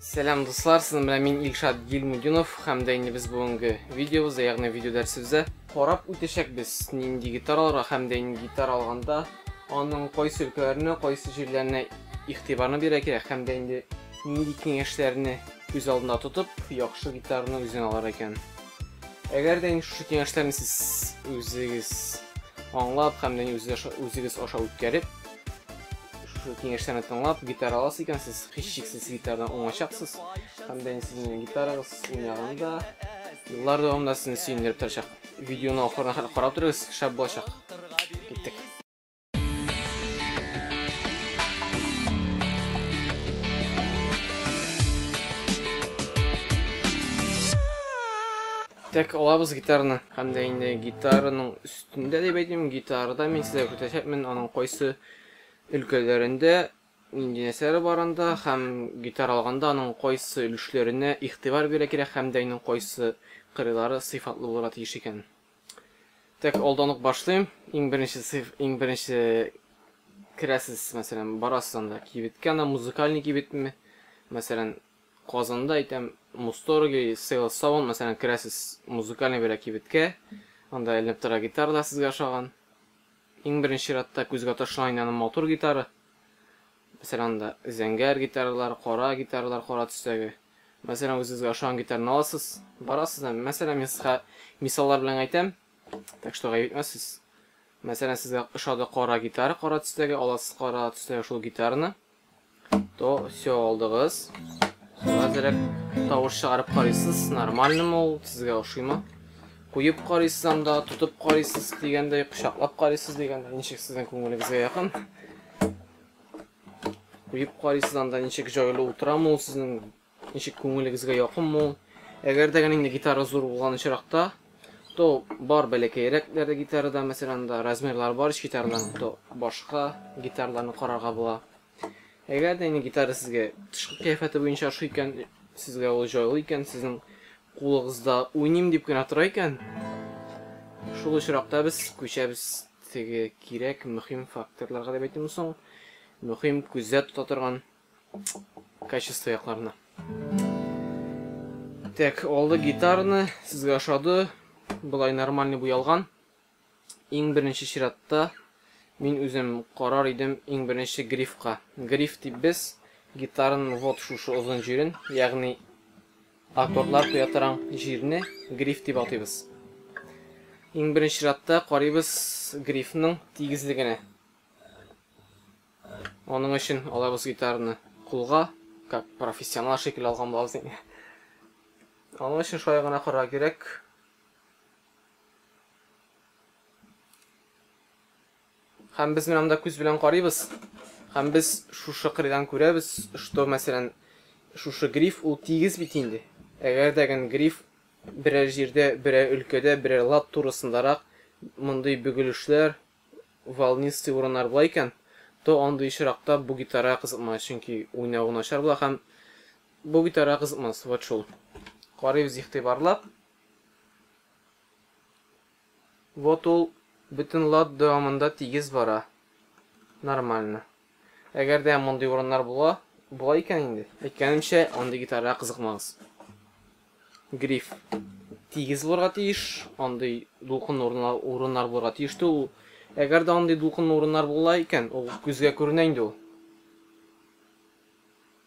Selam dostlar, sizin bilen men Ilshad Gilmudinov hamda endi biz bugungi videobuzda, ya'ni video darsimizda qarab o'tishak biz nindi gitaralarga hamda endi gitara olganda onun qaysi ülkelerini, qaysi yerlerine ihtibarını berek hamda endi nindi kengashlarni ko'z oldida tutib, yaxshi gitarani o'zini olar ekan. Agar da endi shu kengashlarni siz o'zingiz anglab hamda o'zingiz aşağı o'tkazib şu kengashlarni tinglab gitara olasiz ekansiz, hech cheksiz gitaradan o'ynashaksiz. Hamda sizning gitarangiz o'ynaganda yillar davomida sizni suyundirib turishaq. Videoni oxiriga qarab turasiz, shab bo'lishaq. Ketdik. Tek olabız gitarani. Hamda endi gitaraning ustunda deb aytayım, gitarada men sizlarga ko'rsatayapman onun qaysi ülkelerinde indineseri baranda hem gitar alganda onun qaysi ülüşlerine ihtibar berek hem de onun qaysi qırıları sıfatlı bola tiyiş eken. Tek oldanıp başlayayım. İng birinci kiresiz mesela barasında kibitken muzikalni kibit mi? Mesela Kazanda aytam Mustorgi Sales Sound mesela kiresiz muzikalni berek kibitke. Onda elinip tura gitarda sizga aşağıdan. İng birinci şiratda көзгө ташланган motor gitarı. Mesela da zenger gitarlar, qora gitarlar, qora tüstegi. Mesela o'zingizga aşağıdan gitarni olasiz, barasiz. Mesela men sizga misollar bilan aytam. Так что g'ayib Mesela sizga aşağıda qora gitarı, qora tüstegi olasiz, qora tüstegi şu gitarni. To все oldingiz. Hozir tovush chiqarib qaraysiz, normalmi u sizga o'xshaymi? Qo'yib qaraysiz hamda tutib qaraysiz deganday, quchoqlab qaraysiz deganday, nechik sizning ko'ngilingizga yaqin. Qo'yib qaraysiz hamda nechik joyda o'tirami, sizning nechik ko'ngilingizga yaqinmi? Agar deganingda gitara zo'r bo'lgan chiroqda, to bor balakayroqlarda gitarada masalan da razmerlar bor ish gitaradan, to boshqa gitarlarni qararga bo'la. Agar da gitara sizga tishqi kayfiyati bo'yicha shu ekan, sizga o joyli ekan, sizning qo'lingizda o'ynayim deb gina turar ekan, shu uchroqda biz ko'chamiz kerak muhim faktorlarga deb aytamiz, muhim ko'zda tuta turgan kачество yoqlarni. Так, oldi gitarani sizga aşağıda bulay normalni bo'yalgan. Eng birinchi shiratda men o'zim qarar edim eng birinchi grifga. Grif deb biz gitaraning вот shu uzun jirin, ya'ni akkordlar qo'ya turgan yerni grif deb ataymiz. Eng birinchi shiratda qaraymiz grifning tegizligini. Onun uchun olamiz gitarani qo'lga, как professional shakl olgan bo'lamiz. Onun uchun shoyg'ina qarab kerak. Ham biz menamda ko'z bilan qaraymiz. Ham biz shu qirdan ko'ramiz, что masalan shu grif u tegiz bitindi. Agar degan grif birer yerdə, birer ülkədə, birer lat turasındarak bunday bөгülüşlər, волнистый урынlar була икән, то андый очракта bu gitara кызыкмас, чөнки уйнау начар була һәм bu gitara кызыкмас. Вот шул. Карыйбыз игътибарлап. Вот ул бүтән лат дәвамында тигез бара. Нормально. Әгәр дә мондый урыннар була икән инде. Әйткәнемчә, андый gitara кызыкмагыз. Grif тигез булырга тиеш, андый дулкын урыннар булырга тиеш. Ул әгәр дә андый дулкын урыннар була икән, ул күзгә күренә инде ул.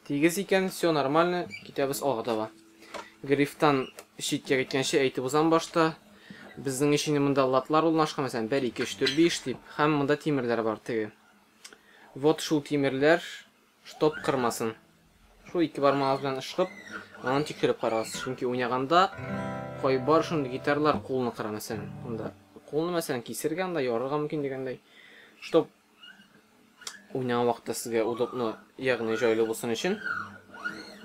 Тигез икән, все нормально, китәбез алга таба. Grifтан читкә киткәнче әйтеп узам башта. Безнең өчен монда латлар урнашкан, мәсәлән, 1 2 3 4 5 дип, һәм монда тимерләр бар теге. Вот шул тимерләр штоп кырмасын. Шу ике бармагыз белән ышкып, аны тикшереп карагыз. Чөнки уйнаганда кай бар шундый гитарлар кулны кыра мәсәлән. Монда кулны мәсәлән кисергән дә ярырга мөмкин дигәндәй. Штоп уйнаган вакытта сезгә удобно, ягъни җайлы булсын өчен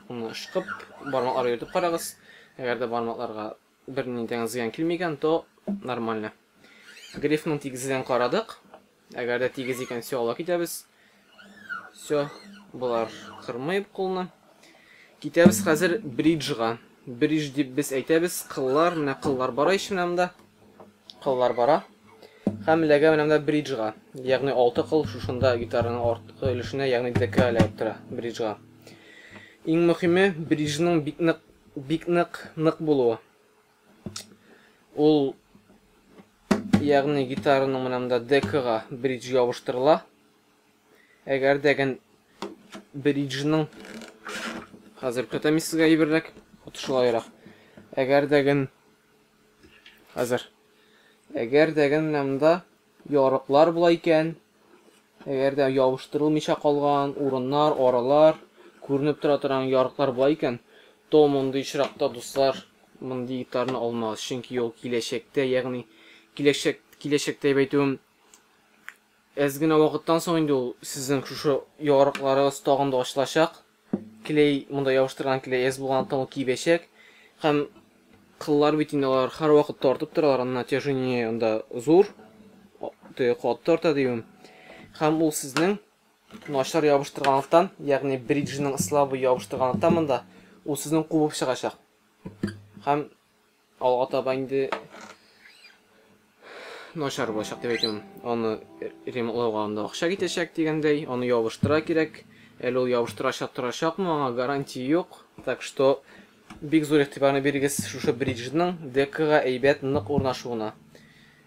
аны ышкып, бармаклар йөртеп карагыз. Әгәр дә бармакларга бер ниндәй зыян килмәгән, то нормально. Грифның тигезен карадык. Әгәр дә тигез икән, все ала китәбез. Все, булар кырмыйып кулны. Китәбез хәзер бриджга. Бридж дип без әйтәбез, кыллар, менә кыллар бара ишмәмдә. Кыллар бара. Һәм ләгә менә бриджга. Ягъни 6 кыл шушында гитараның арткы өлешенә, ягъни декалә тора бриджга. Иң мөһиме бриджның бик нык булуы. Ул ягъни гитараның менәмдә декага бридж ябыштырыла. Әгәр дәген бриджның хәзер көтәм сезгә иберлек отышлайрак. Әгәр дәген менәмдә ярыклар була икән, әгәр дә ябыштырылмыйча калган урыннар, аралар, күренеп тора торган ярыклар була икән, то мондый очракта дуслар мондый гитараны алмагыз, чөнки ул киләчәктә, ягъни киләчәктә әйтүем әз генә вакыттан соң инде ул сезнең шушы ярыкларыгыз тагын да ачылачак. Клей монда ябыштырган клей әз булгандан ул кибәчәк һәм кыллар бит инде алар һәр вакыт тартып торалар, натяжение анда зур, кат тарта дим. Һәм ул сезнең начар ябыштырганлыктан, ягъни бриджның слабы ябыштырганлыктан монда ул сезнең кубып чыгачак. Һәм алга таба инде начар булачак дип әйтәм. Аны ремонтлауга анда акча китәчәк дигәндәй, аны ябыштыра кирәк. Әле ул ябыштырачак торачакмы, аңа гарантия юк. Так что бик зур игътибарны бирегез шушы бриджның декага әйбәт нык урнашуына.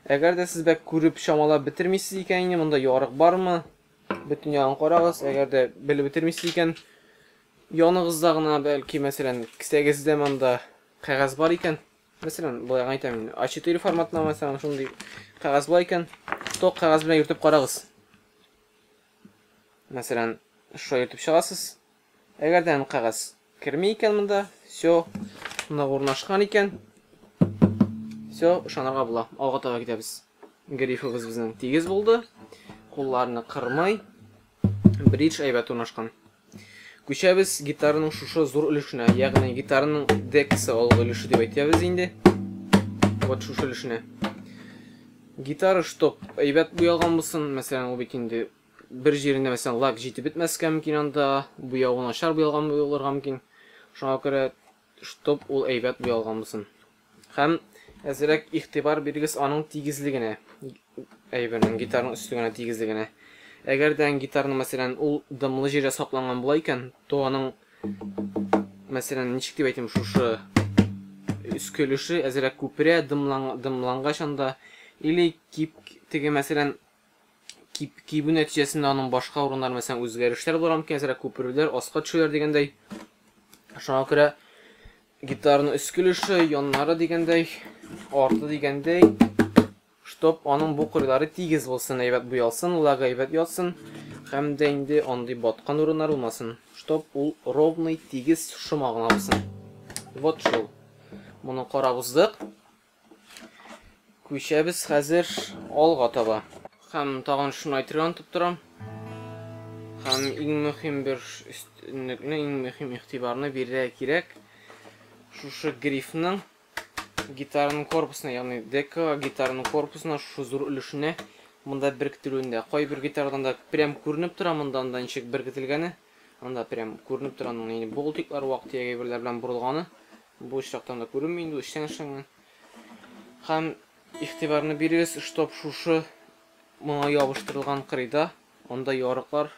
Әгәр дә сез бәк күреп чамалап битермисез икән, монда ярык бармы? Бөтен ягын карагыз. Әгәр дә белеп битермисез икән, яныгызда гына бәлки, мәсәлән, кисәгездә монда кагаз бар икән. Мәсәлән, булай әйтәм, A4 форматында мәсәлән шундый кагаз бар икән, то кагаз белән йөртеп карагыз. Мәсәлән, шулай йөртеп чыгасыз. Әгәр дә кагаз керми икән монда, всё, монда урнашкан икән. Всё, ышанырга була. Алга таба китәбез. Грифыбыз безнең тигез булды. Кулларны кырмый. Бридж әйбәт урнашкан. Күчәбез гитараның шушы зур өлешенә, ягъни гитараның дексы алгы өлеше дип әйтәбез инде. Вот шушы өлешенә. Гитара штоп әйбәт буялган булсын, мәсәлән, ул бит инде бер җирендә мәсәлән лак җитеп бетмәскә мөмкин, анда буяуы начар буялган булырга мөмкин. Шуңа күрә штоп ул әйбәт буялган булсын. Һәм әзрәк игътибар бирегез аның тигезлегенә, әйбернең гитараның өстенә тигезлегенә. Әгәр дә гитараның мәсәлән ул дымлы җирдә сакланган була икән, то аның мәсәлән ничек дип әйтим, шушы үскөлеше әзрәк күпрә дымлангач анда или теге мәсәлән кибү нәтиҗәсендә аның башка урыннар мәсәлән үзгәрешләр булыр мөмкин, әзрәк күперләр, аска төшүләр дигәндәй. Шуңа күрә гитараның өскөлеше, яннары дигәндәй, арты дигәндәй, штоп аның бу кырыйлары тигез булсын, әйбәт буялсын, лага әйбәт ятсын, һәм дә инде андый баткан урыннар булмасын. Штоп ул ровный, тигез, шома гына булсын. Вот шул. Моны карап уздык. Күчәбез хәзер алга таба. Һәм тагын шуны әйтергә онытып торам. Һәм иң мөһим бер өстенлекне, иң мөһим игътибарны бирергә кирәк. Шушы грифның гитараның корпусына, ягъни дека гитараның корпусына шушы зур өлешенә монда беркетелүендә. Кайбер гитарадан да прям күренеп тора, монда ничек беркетелгәне. Анда прям күренеп тора, аны болтиклар вакытыга берләр белән бурылганы. Бу очрактан да күренми инде, эштән эшләнгән. Һәм игътибарны бирегез, штоп шушы моңа ябыштырылган кырыйда анда ярыклар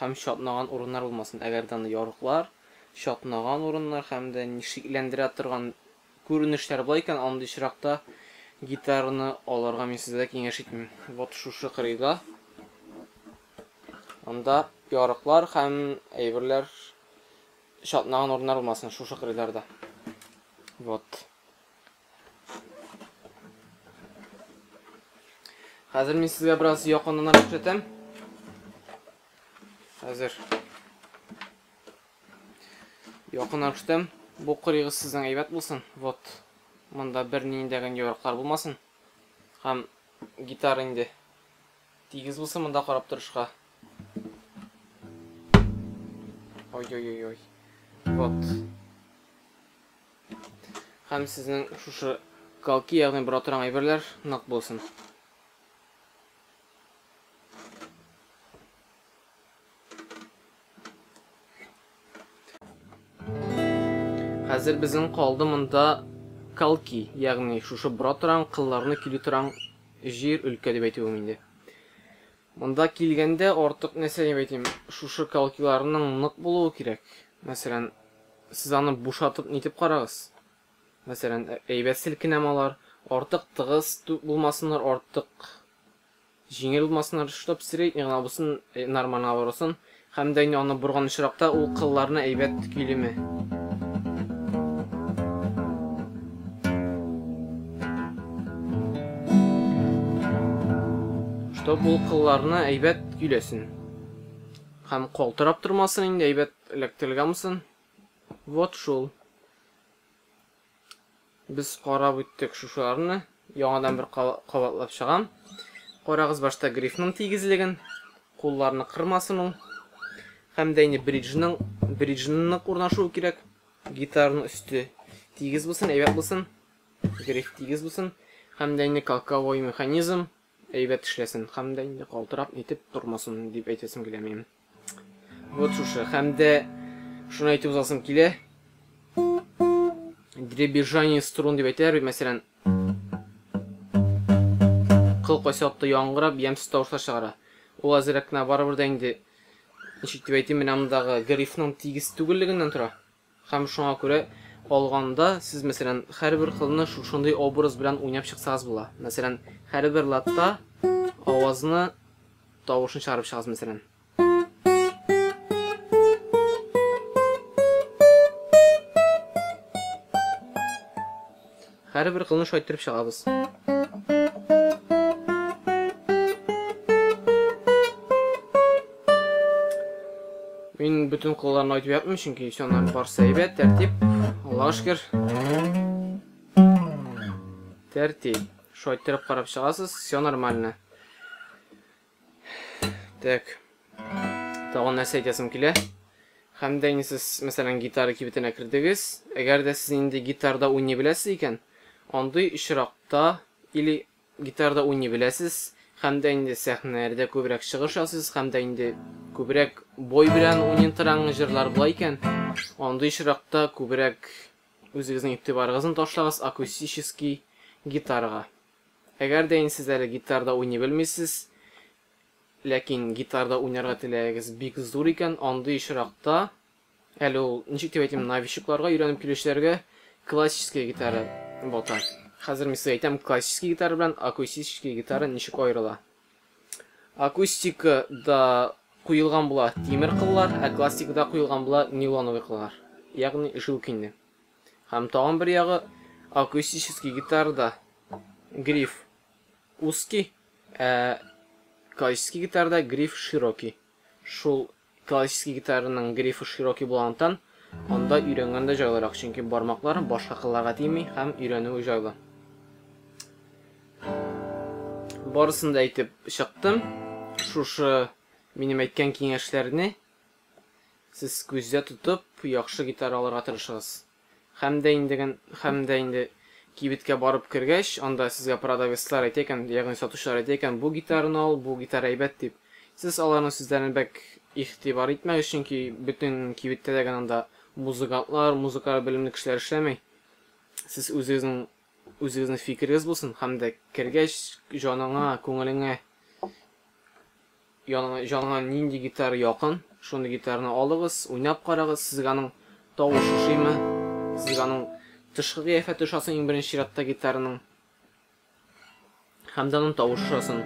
һәм чатнаган урыннар булмасын. Әгәр дә ярыклар, чатнаган урыннар һәм дә шикләндерә торган күренешләр була икән, андый очракта гитараны алырга мин сезгә киңәш итмим. Вот шушы кырыйда анда ярыклар һәм әйберләр чатнаган урыннар булмасын шушы кырыйларда. Вот. Хәзер мин сезгә бераз якыннан күрсәтәм. Хәзер якыннан күрсәтәм. Бу кырыйгыз сезнең әйбәт булсын. Вот. Монда бер ниндәгән ярыклар булмасын. Һәм гитара инде тигез булсын монда карап торышка. Ой-ой-ой. Вот. Һәм сезнең шушы калки, ягъни бер торган әйберләр нык булсын. Хәзер безнең калды монда калки, ягъни шушы бер торган кылларны килү торган җир өлкә дип әйтүем инде. Монда килгәндә артык нәрсә дип әйтим, шушы калкиларның нык булуы кирәк. Мәсәлән, сіз аны бушатып нитеп карагыз. Мәсәлән, әйбәт селкенәмалар, артык тыгыз булмасыннар, артык җиңел булмасыннар, чтоб средний гына булсын, нормаль булсын. Һәм дә инде аны бурган очракта ул кылларны әйбәт көйлеме. Чтоб ул кылларны әйбәт көйләсен. Һәм калтырап тормасын, инде әйбәт эләктергән булсын. Вот шул. Biz карап үттек шушыларны. Яңадан бер кабатлап чыгам. Карагыз башта грифның тигезлеген, кулларны кырмасын ул. Һәм дә инде бриджның урнашуы кирәк. Гитарның өсте тигез булсын, әйбәт булсын. Гриф тигез булсын. Һәм дә инде колковой механизм әйбәт эшләсен. Һәм дә инде калтырап нитеп тормасын дип әйтәсем килә минем. Вот шушы. Һәм дә шуны әйтеп узасым килә. Дребезжание струн дип әйтәләр, мәсәлән, кыл кайсатты яңгырап, ямсыз тавышлар чыгара. Ул азрак кына барыбыр да инде ничек дип әйтим, менә мондагы грифның тигез түгеллегеннән тора. Һәм шуңа күрә алганда сез мәсәлән һәрбер кылны шушындый образ белән уйнап чыксагыз була. Мәсәлән, һәрбер латта авазны тавышын чыгарып чыгасыз мәсәлән. Һәрбер кылны шайтырып чыгабыз. Мин бүтән кылларны әйтеп ятмыйм, чөнки сөннәр барсы әйбәт, тәртип. Аллаһка шөкер. Тәртип. Шайтырып карап чыгасыз, всё нормально. Так. Тагын нәрсә әйтәсем килә. Һәм дә инде сез, мәсәлән, гитара кибетенә кирдегез. Әгәр дә сез инде гитарда уйный беләсез икән, андый очракта или гитарда уйный беләсез, һәм дә инде сәхнәләрдә күбрәк чыгыш ясыйсыз, һәм дә инде күбрәк бой белән уйный торган җырлар була икән, андый очракта күбрәк үзегезнең игътибарыгызны ташлагыз акустический гитарага. Әгәр дә инде сез әле гитарда уйный белмисез, ләкин гитарда уйнарга теләгегез бик зур икән, андый очракта әле ул ничек дип әйтим, новичокларга өйрәнеп килүчеләргә классический гитара бата. Хәзер мин сезгә әйтәм, классический гитара белән акустический гитара ничек аерыла. Акустикада куелган була тимер кыллар, ә классикада куелган була нейлоновый кыллар. Ягъни жилка инде. Һәм тагын бер ягы, акустический гитарада гриф узкий, ә классический гитарада гриф широкий. Шул классический гитараның грифы широкий булгандан, анда өйрәнгәндә җайлырак, чөнки бармаклар башка кылларга тими һәм өйрәнүе җайлы. Барысын да әйтеп чыктым. Шушы минем әйткән киңәшләрне сез күздә тотып, яхшы гитара алырга тырышыгыз. Һәм дә инде кибеткә барып кергәч, анда сезгә продавецлар әйтә икән, ягъни сатучылар әйтә икән, бу гитараны ал, бу гитара әйбәт дип. Сез аларның сүзләрен бәк игътибар итмәгез, чөнки бүтән кибеттә дә анда музыкантлар, музыка белемле кешеләр эшләми. Сез үзегезнең фикерегез булсын, һәм дә кергәч җаныңа, күңелеңә нинди гитара якын, шундый гитараны алыгыз, уйнап карагыз, сезгә аның тавышы шуймы, сезгә аның тышкы кыяфәте шасын иң беренче чиратта гитараның, һәм дә аның тавышы шасын.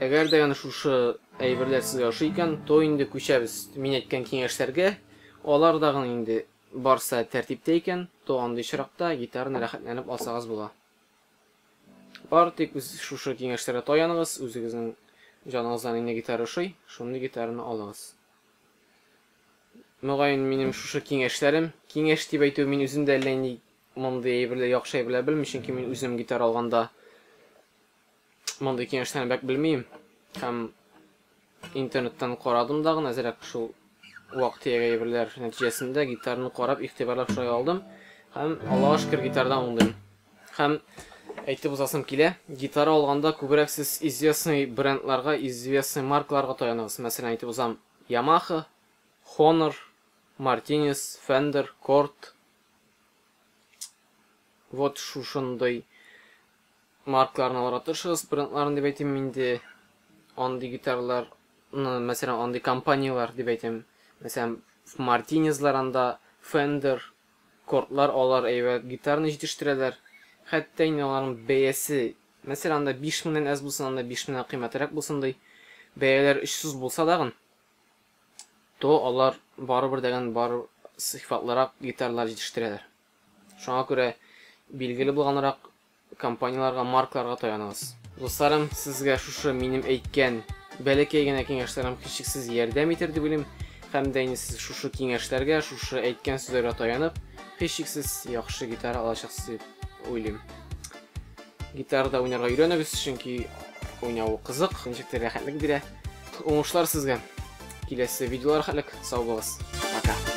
Әгәр дә яны шушы әйберләр сезгә ошый икән, то инде күчәбез мин әйткән киңәшләргә. Алар дагы инде барса тәртиптә икән, то андый чиракта гитараны рәхәтләнеп алсагыз була. Бар тик шушы киңәшләргә таяныгыз, үзегезнең җаныңыздан инде гитара ошый, шундый гитараны алыгыз. Мөгаен минем шушы киңәшләрем, киңәш дип әйтү мин үзем дә әллә ни мондый әйберләр яхшы әйберләр белмим, чөнки мин үзем гитара алганда мондый киңәшләрне бәк белмим. Һәм интернеттан карадым да гына әзрәк шул вакытыга әйберләр нәтиҗәсендә гитараны карап игътибарлап шулай алдым. Һәм Аллаһка шөкер гитарадан уңдым. Һәм әйтеп узасым килә, гитара алганда күбрәк сез известный брендларга, известный маркаларга таяныгыз. Мәсәлән, әйтеп узам, Yamaha, Honor, Martinez, Fender, Korg. Вот шушындай маркаларны алырга тырышыгыз, брендларын дип әйтим инде. Андый гитаралар, мәсәлән, андый компаниялар дип әйтим. Мәсәлән, Martinez'lar анда, Fender, Kortlar алар әйбәт гитараны җитештерәләр. Хәтта инде аларның бәясе, мәсәлән, анда 5000 әз булсын, анда 5000 кыйммәтрәк булсын ди. Бәяләр 300 булса дагын, то алар барыбер дигән бар сыйфатлырак гитаралар җитештерәләр. Шуңа күрә билгеле булганрак компанияларга, маркаларга таяныгыз. Дусларым, сезгә шушы минем әйткән бәләкәй генә киңәшләрем һичшиксез ярдәм итер дип уйлыйм. Һәм дә инде сез шушы киңәшләргә, шушы әйткән сүзләргә таянып, һичшиксез яхшы гитара алачаксыз дип уйлыйм. Гитарада уйнарга өйрәнегез, чөнки уйнау кызык, ничектер рәхәтлек бирә. Уңышлар сезгә. Киләсе видеолар хәтлек, сау булыгыз. Пока.